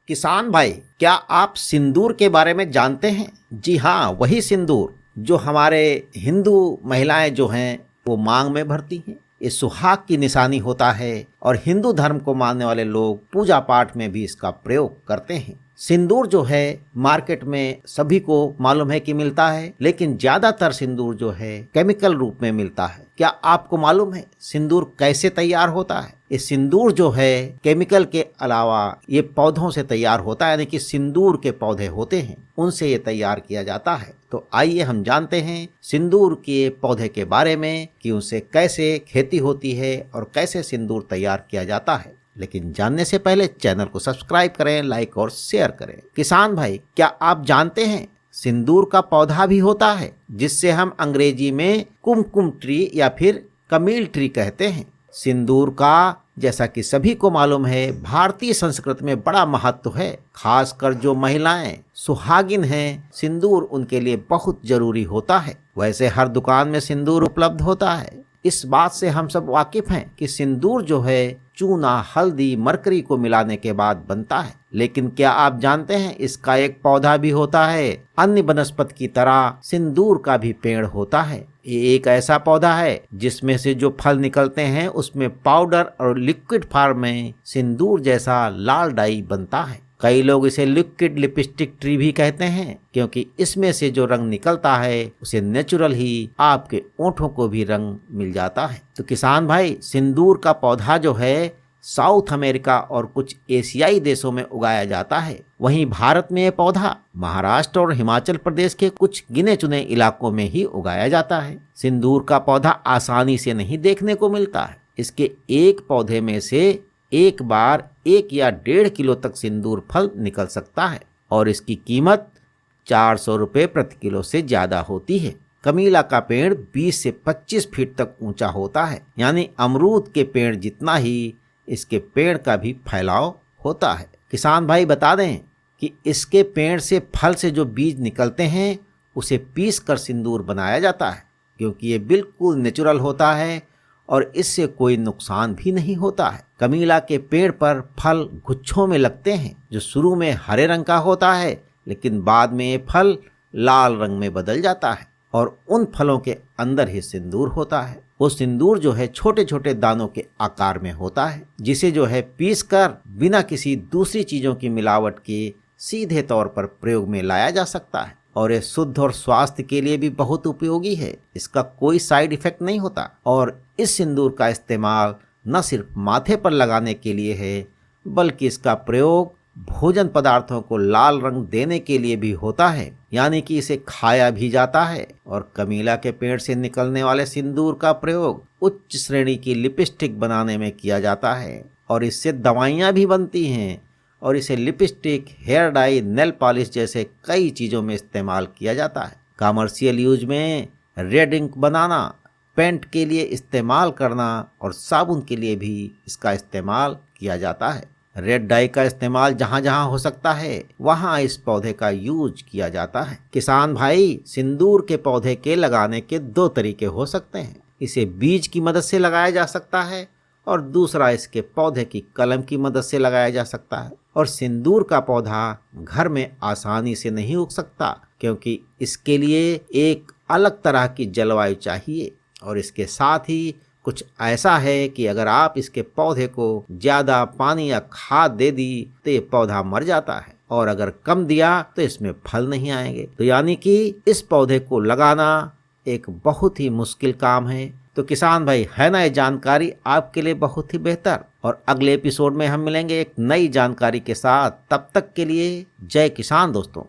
किसान भाई, क्या आप सिंदूर के बारे में जानते हैं? जी हाँ, वही सिंदूर जो हमारे हिंदू महिलाएं जो हैं वो मांग में भरती हैं। ये सुहाग की निशानी होता है और हिंदू धर्म को मानने वाले लोग पूजा पाठ में भी इसका प्रयोग करते हैं। सिंदूर जो है मार्केट में सभी को मालूम है कि मिलता है, लेकिन ज्यादातर सिंदूर जो है केमिकल रूप में मिलता है। क्या आपको मालूम है सिंदूर कैसे तैयार होता है? ये सिंदूर जो है केमिकल के अलावा ये पौधों से तैयार होता है, यानी कि सिंदूर के पौधे होते हैं उनसे ये तैयार किया जाता है। तो आइए हम जानते हैं सिंदूर के पौधे के बारे में कि उनसे कैसे खेती होती है और कैसे सिंदूर तैयार किया जाता है। लेकिन जानने से पहले चैनल को सब्सक्राइब करें, लाइक और शेयर करें। किसान भाई, क्या आप जानते हैं सिंदूर का पौधा भी होता है जिससे हम अंग्रेजी में कुमकुम ट्री या फिर कमील ट्री कहते हैं। सिंदूर का, जैसा कि सभी को मालूम है, भारतीय संस्कृति में बड़ा महत्व है। खासकर जो महिलाएं सुहागिन हैं, सिंदूर उनके लिए बहुत जरूरी होता है। वैसे हर दुकान में सिंदूर उपलब्ध होता है, इस बात से हम सब वाकिफ हैं कि सिंदूर जो है चूना, हल्दी, मरकरी को मिलाने के बाद बनता है। लेकिन क्या आप जानते हैं इसका एक पौधा भी होता है। अन्य वनस्पति की तरह सिंदूर का भी पेड़ होता है। ये एक ऐसा पौधा है जिसमें से जो फल निकलते हैं उसमें पाउडर और लिक्विड फॉर्म में सिंदूर जैसा लाल डाई बनता है। कई लोग इसे लिक्विड लिपस्टिक ट्री भी कहते हैं, क्योंकि इसमें से जो रंग निकलता है उसे नेचुरल ही आपके ओंठों को भी रंग मिल जाता है। तो किसान भाई, सिंदूर का पौधा जो है साउथ अमेरिका और कुछ एशियाई देशों में उगाया जाता है। वहीं भारत में यह पौधा महाराष्ट्र और हिमाचल प्रदेश के कुछ गिने चुने इलाकों में ही उगाया जाता है। सिंदूर का पौधा आसानी से नहीं देखने को मिलता है। इसके एक पौधे में से एक बार 1 या 1.5 किलो तक सिंदूर फल निकल सकता है और इसकी कीमत 400 रुपये प्रति किलो से ज्यादा होती है। कमीला का पेड़ 20 से 25 फीट तक ऊंचा होता है, यानी अमरूद के पेड़ जितना ही इसके पेड़ का भी फैलाव होता है। किसान भाई, बता दें कि इसके पेड़ से फल से जो बीज निकलते हैं उसे पीस कर सिंदूर बनाया जाता है, क्योंकि ये बिल्कुल नेचुरल होता है और इससे कोई नुकसान भी नहीं होता है। कमीला के पेड़ पर फल गुच्छों में लगते हैं जो शुरू में हरे रंग का होता है, लेकिन बाद में ये फल लाल रंग में बदल जाता है और उन फलों के अंदर ही सिंदूर होता है। वो सिंदूर जो है छोटे छोटे दानों के आकार में होता है, जिसे जो है पीसकर बिना किसी दूसरी चीजों की मिलावट के सीधे तौर पर प्रयोग में लाया जा सकता है और ये शुद्ध और स्वास्थ्य के लिए भी बहुत उपयोगी है। इसका कोई साइड इफेक्ट नहीं होता और इस सिंदूर का इस्तेमाल न सिर्फ माथे पर लगाने के लिए है, बल्कि इसका प्रयोग भोजन पदार्थों को लाल रंग देने के लिए भी होता है, यानी कि इसे खाया भी जाता है। और कमीला के पेड़ से निकलने वाले सिंदूर का प्रयोग उच्च श्रेणी की लिपस्टिक बनाने में किया जाता है और इससे दवाइयाँ भी बनती हैं और इसे lipstick, hair dye, nail polish जैसे कई चीज़ों में इस्तेमाल किया जाता है। कमर्शियल यूज में रेड इंक बनाना, पेंट के लिए इस्तेमाल करना और साबुन के लिए भी इसका इस्तेमाल किया जाता है। रेड डाई का इस्तेमाल जहाँ जहाँ हो सकता है वहाँ इस पौधे का यूज किया जाता है। किसान भाई, सिंदूर के पौधे के लगाने के 2 तरीके हो सकते हैं। इसे बीज की मदद से लगाया जा सकता है और दूसरा इसके पौधे की कलम की मदद से लगाया जा सकता है। और सिंदूर का पौधा घर में आसानी से नहीं उग सकता, क्योंकि इसके लिए एक अलग तरह की जलवायु चाहिए और इसके साथ ही कुछ ऐसा है कि अगर आप इसके पौधे को ज्यादा पानी या खाद दे दी तो ये पौधा मर जाता है और अगर कम दिया तो इसमें फल नहीं आएंगे। तो यानी कि इस पौधे को लगाना एक बहुत ही मुश्किल काम है। तो किसान भाई, है ना ये जानकारी आपके लिए बहुत ही बेहतर? और अगले एपिसोड में हम मिलेंगे एक नई जानकारी के साथ। तब तक के लिए जय किसान दोस्तों।